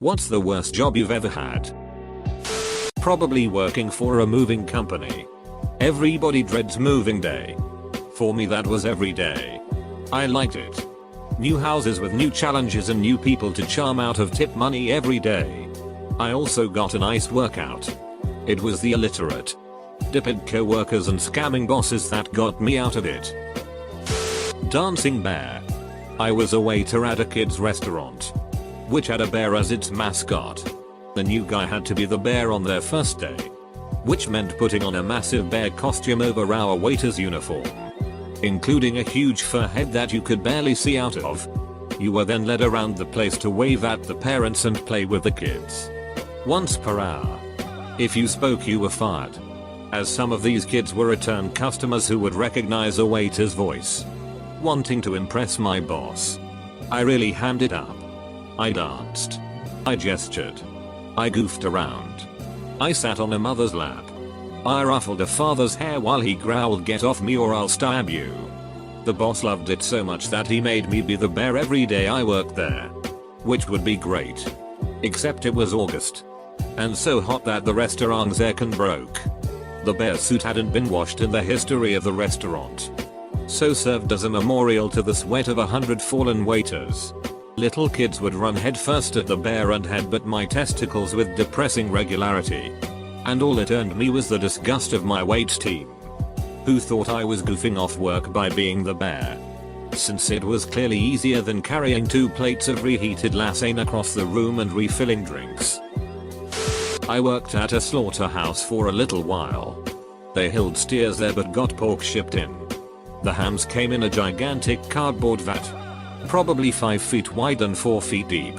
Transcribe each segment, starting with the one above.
What's the worst job you've ever had? Probably working for a moving company. Everybody dreads moving day. For me that was every day. I liked it. New houses with new challenges and new people to charm out of tip money every day. I also got a nice workout. It was the illiterate, dipid co-workers and scamming bosses that got me out of it. Dancing bear. I was a waiter at a kids restaurant, which had a bear as its mascot. The new guy had to be the bear on their first day, which meant putting on a massive bear costume over our waiter's uniform, including a huge fur head that you could barely see out of. You were then led around the place to wave at the parents and play with the kids. Once per hour. If you spoke you were fired, as some of these kids were return customers who would recognize a waiter's voice. Wanting to impress my boss, I really hammed it up. I danced. I gestured. I goofed around. I sat on a mother's lap. I ruffled a father's hair while he growled, "Get off me or I'll stab you." The boss loved it so much that he made me be the bear every day I worked there. Which would be great. Except it was August, and so hot that the restaurant's aircon broke. The bear suit hadn't been washed in the history of the restaurant, so served as a memorial to the sweat of 100 fallen waiters. Little kids would run headfirst at the bear and headbutt my testicles with depressing regularity. And all it earned me was the disgust of my wait team, who thought I was goofing off work by being the bear, since it was clearly easier than carrying 2 plates of reheated lasagne across the room and refilling drinks. I worked at a slaughterhouse for a little while. They held steers there but got pork shipped in. The hams came in a gigantic cardboard vat, probably 5 feet wide and 4 feet deep.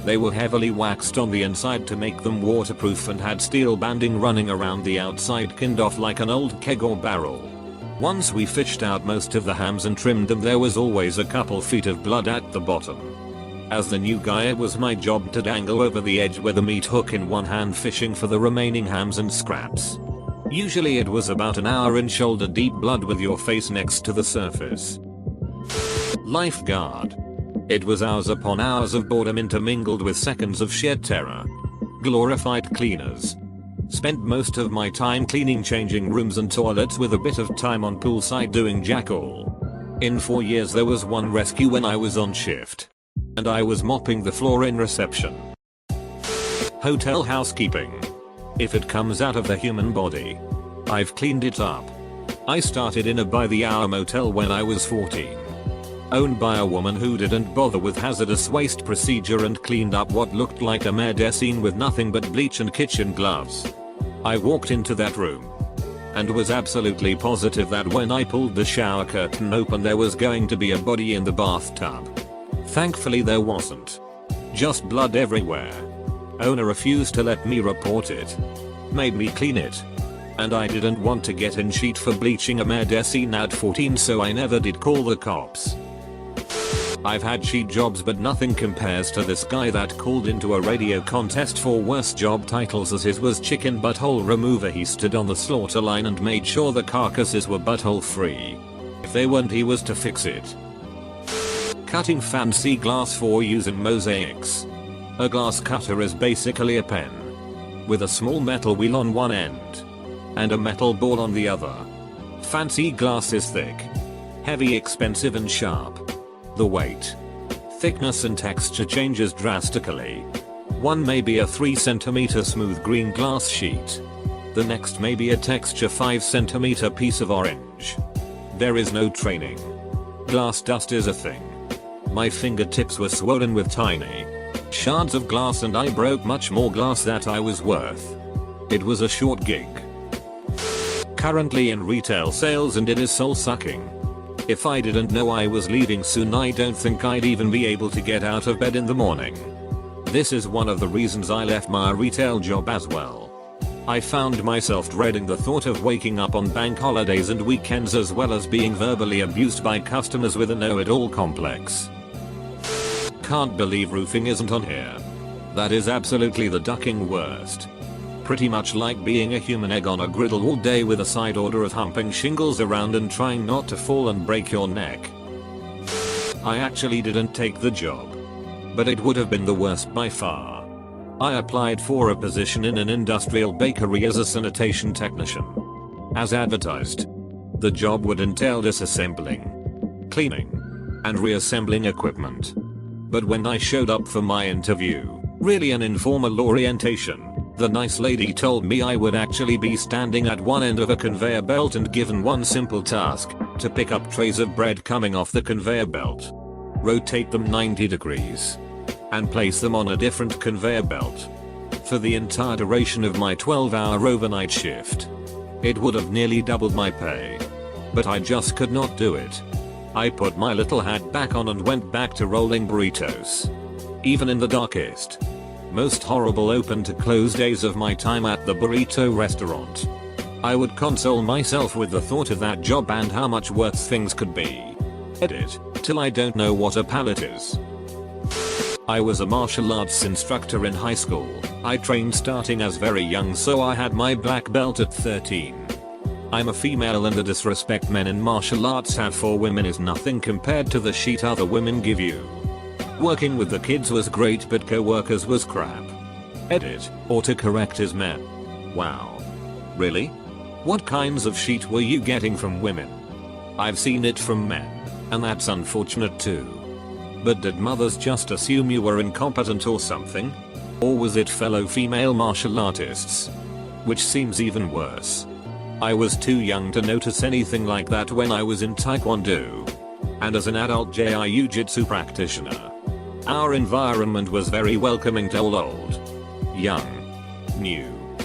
They were heavily waxed on the inside to make them waterproof and had steel banding running around the outside, kinned off like an old keg or barrel. Once we fished out most of the hams and trimmed them, there was always a couple feet of blood at the bottom. As the new guy, it was my job to dangle over the edge with a meat hook in one hand, fishing for the remaining hams and scraps. Usually it was about an hour in shoulder deep blood with your face next to the surface. Lifeguard. It was hours upon hours of boredom intermingled with seconds of sheer terror. Glorified cleaners. Spent most of my time cleaning changing rooms and toilets, with a bit of time on poolside doing jack all. In 4 years there was one rescue when I was on shift, and I was mopping the floor in reception. Hotel housekeeping. If it comes out of the human body, I've cleaned it up. I started in a by-the-hour motel when I was 14. Owned by a woman who didn't bother with hazardous waste procedure and cleaned up what looked like a murder scene with nothing but bleach and kitchen gloves. I walked into that room and was absolutely positive that when I pulled the shower curtain open there was going to be a body in the bathtub. Thankfully there wasn't. Just blood everywhere. Owner refused to let me report it. Made me clean it. And I didn't want to get in sheet for bleaching a murder scene at 14, so I never did call the cops. I've had cheap jobs, but nothing compares to this guy that called into a radio contest for worst job titles, as his was chicken butthole remover. He stood on the slaughter line and made sure the carcasses were butthole free. If they weren't, he was to fix it. Cutting fancy glass for use in mosaics. A glass cutter is basically a pen with a small metal wheel on one end and a metal ball on the other. Fancy glass is thick, heavy, expensive and sharp. The weight, thickness and texture changes drastically. One may be a 3 cm smooth green glass sheet. The next may be a texture 5 cm piece of orange. There is no training. Glass dust is a thing. My fingertips were swollen with tiny shards of glass and I broke much more glass that I was worth. It was a short gig. Currently in retail sales and it is soul sucking. If I didn't know I was leaving soon, I don't think I'd even be able to get out of bed in the morning. This is one of the reasons I left my retail job as well. I found myself dreading the thought of waking up on bank holidays and weekends, as well as being verbally abused by customers with a know-it-all complex. Can't believe roofing isn't on here. That is absolutely the ducking worst. Pretty much like being a human egg on a griddle all day with a side order of humping shingles around and trying not to fall and break your neck. I actually didn't take the job, but it would have been the worst by far. I applied for a position in an industrial bakery as a sanitation technician. As advertised, the job would entail disassembling, cleaning, and reassembling equipment. But when I showed up for my interview, really an informal orientation, the nice lady told me I would actually be standing at one end of a conveyor belt and given one simple task, to pick up trays of bread coming off the conveyor belt, rotate them 90 degrees, and place them on a different conveyor belt. For the entire duration of my 12-hour overnight shift, it would have nearly doubled my pay. But I just could not do it. I put my little hat back on and went back to rolling burritos. Even in the darkest, most horrible open to close days of my time at the burrito restaurant, I would console myself with the thought of that job and how much worse things could be. Edit, till I don't know what a pallet is. I was a martial arts instructor in high school. I trained starting as very young, so I had my black belt at 13. I'm a female, and the disrespect men in martial arts have for women is nothing compared to the shit other women give you. Working with the kids was great, but co-workers was crap. Edit, autocorrect is men. Wow. Really? What kinds of shit were you getting from women? I've seen it from men, and that's unfortunate too. But did mothers just assume you were incompetent or something? Or was it fellow female martial artists? Which seems even worse. I was too young to notice anything like that when I was in Taekwondo. And as an adult Jiu-Jitsu practitioner, our environment was very welcoming to all old, young, new,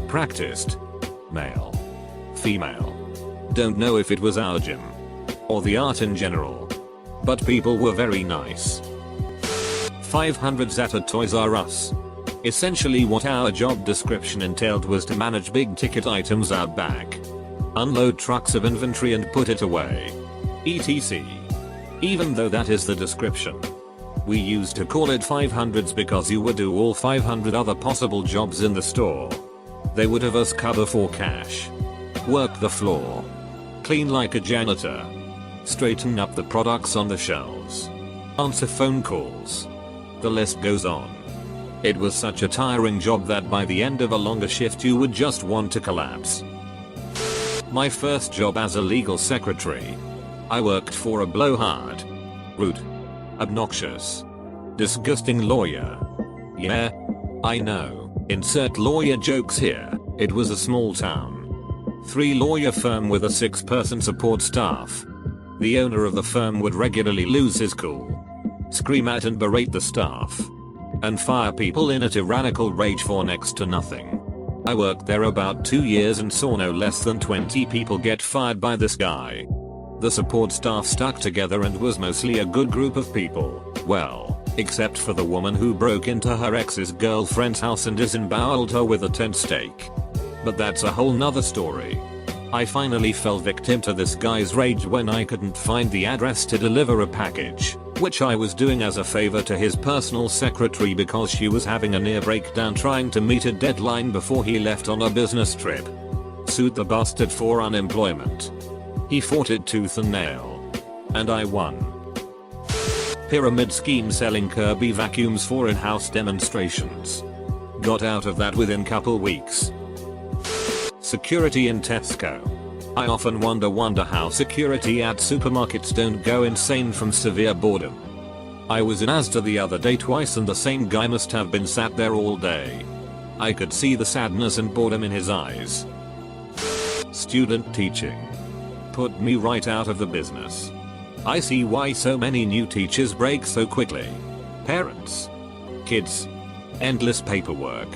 practiced, male, female. Don't know if it was our gym, or the art in general, but people were very nice. 500s at a Toys R Us. Essentially what our job description entailed was to manage big ticket items out back, unload trucks of inventory and put it away, etc. Even though that is the description, we used to call it 500s because you would do all 500 other possible jobs in the store. They would have us cover for cash, work the floor, clean like a janitor, straighten up the products on the shelves, answer phone calls. The list goes on. It was such a tiring job that by the end of a longer shift you would just want to collapse. My first job as a legal secretary. I worked for a blowhard, rude, obnoxious, disgusting lawyer. Yeah, I know, insert lawyer jokes here. It was a small town. 3-lawyer firm with a 6-person support staff. The owner of the firm would regularly lose his cool, scream at and berate the staff, and fire people in a tyrannical rage for next to nothing. I worked there about 2 years and saw no less than 20 people get fired by this guy. The support staff stuck together and was mostly a good group of people, well, except for the woman who broke into her ex's girlfriend's house and disemboweled her with a tent stake. But that's a whole nother story. I finally fell victim to this guy's rage when I couldn't find the address to deliver a package, which I was doing as a favor to his personal secretary because she was having a near breakdown trying to meet a deadline before he left on a business trip. Sued the bastard for unemployment. He fought it tooth and nail. And I won. Pyramid scheme selling Kirby vacuums for in-house demonstrations. Got out of that within couple weeks. Security in Tesco. I often wonder how security at supermarkets don't go insane from severe boredom. I was in Asda the other day twice and the same guy must have been sat there all day. I could see the sadness and boredom in his eyes. Student teaching. Put me right out of the business. I see why so many new teachers break so quickly. Parents. Kids. Endless paperwork.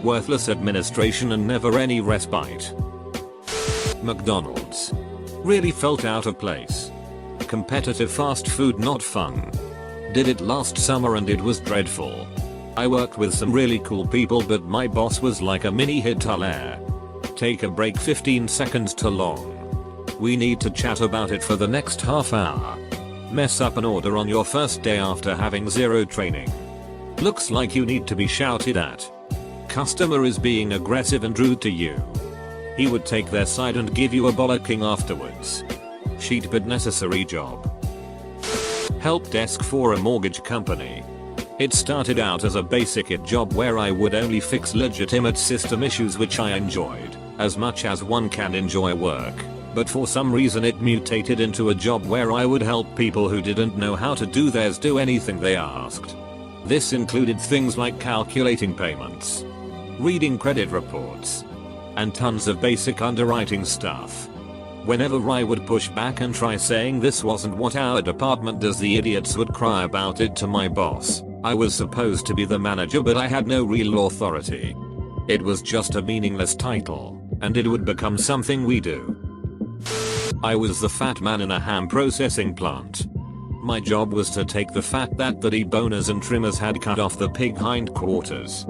Worthless administration and never any respite. McDonald's. Really felt out of place. Competitive fast food not fun. Did it last summer and it was dreadful. I worked with some really cool people but my boss was like a mini Hitler. Take a break 15 seconds too long. We need to chat about it for the next half hour. Mess up an order on your first day after having zero training. Looks like you need to be shouted at. Customer is being aggressive and rude to you. He would take their side and give you a bollocking afterwards. Sheet but necessary job. Help desk for a mortgage company. It started out as a basic IT job where I would only fix legitimate system issues, which I enjoyed as much as one can enjoy work. But for some reason it mutated into a job where I would help people who didn't know how to do theirs do anything they asked. This included things like calculating payments, reading credit reports, and tons of basic underwriting stuff. Whenever I would push back and try saying this wasn't what our department does, the idiots would cry about it to my boss. I was supposed to be the manager, but I had no real authority. It was just a meaningless title, and it would become something we do. I was the fat man in a ham processing plant. My job was to take the fat that the deboners and trimmers had cut off the pig hindquarters.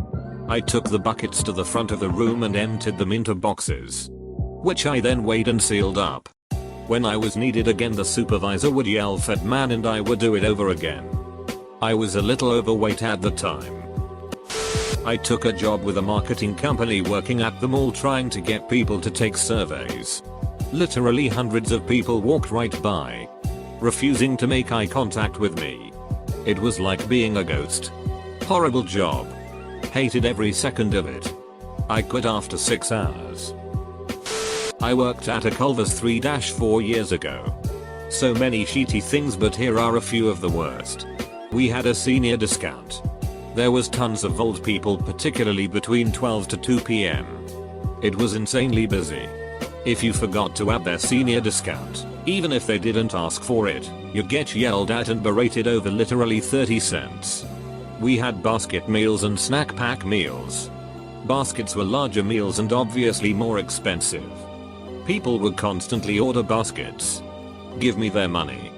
I took the buckets to the front of the room and emptied them into boxes, which I then weighed and sealed up. When I was needed again, the supervisor would yell "fat man" and I would do it over again. I was a little overweight at the time. I took a job with a marketing company working at the mall trying to get people to take surveys. Literally hundreds of people walked right by, refusing to make eye contact with me. It was like being a ghost. Horrible job. Hated every second of it. I quit after 6 hours. I worked at a Culver's 3-4 years ago. So many shitty things, but here are a few of the worst. We had a senior discount. There was tons of old people, particularly between 12 to 2 p.m. It was insanely busy. If you forgot to add their senior discount, even if they didn't ask for it, you get yelled at and berated over literally 30 cents. We had basket meals and snack pack meals. Baskets were larger meals and obviously more expensive. People would constantly order baskets, give me their money,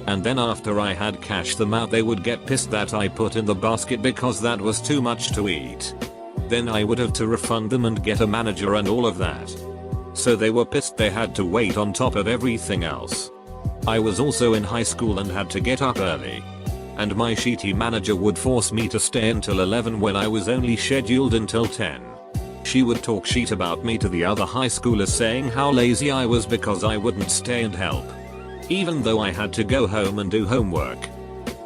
and then after I had cashed them out they would get pissed that I put in the basket because that was too much to eat. Then I would have to refund them and get a manager and all of that. So they were pissed they had to wait on top of everything else. I was also in high school and had to get up early. And my shitty manager would force me to stay until 11 when I was only scheduled until 10. She would talk shit about me to the other high schoolers, saying how lazy I was because I wouldn't stay and help, even though I had to go home and do homework,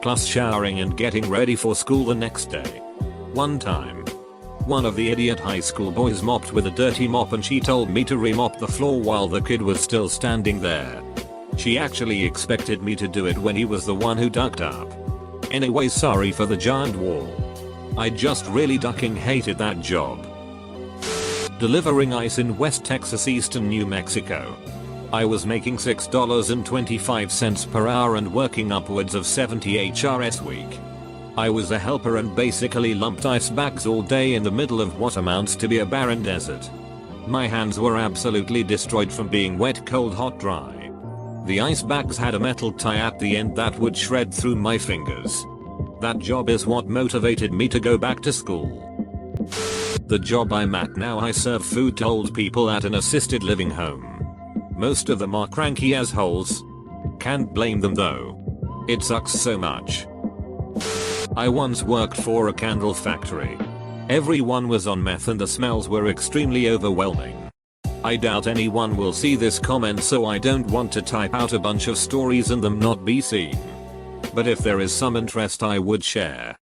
plus showering and getting ready for school the next day. One time, one of the idiot high school boys mopped with a dirty mop and she told me to remop the floor while the kid was still standing there. She actually expected me to do it when he was the one who ducked up. Anyway, sorry for the giant wall. I just really ducking hated that job. Delivering ice in West Texas, eastern New Mexico. I was making $6.25 per hour and working upwards of 70 HRS a week. I was a helper and basically lumped ice bags all day in the middle of what amounts to be a barren desert. My hands were absolutely destroyed from being wet, cold, hot, dry. The ice bags had a metal tie at the end that would shred through my fingers. That job is what motivated me to go back to school. The job I'm at now, I serve food to old people at an assisted living home. Most of them are cranky assholes. Can't blame them though. It sucks so much. I once worked for a candle factory. Everyone was on meth and the smells were extremely overwhelming. I doubt anyone will see this comment, so I don't want to type out a bunch of stories and them not be seen. But if there is some interest, I would share.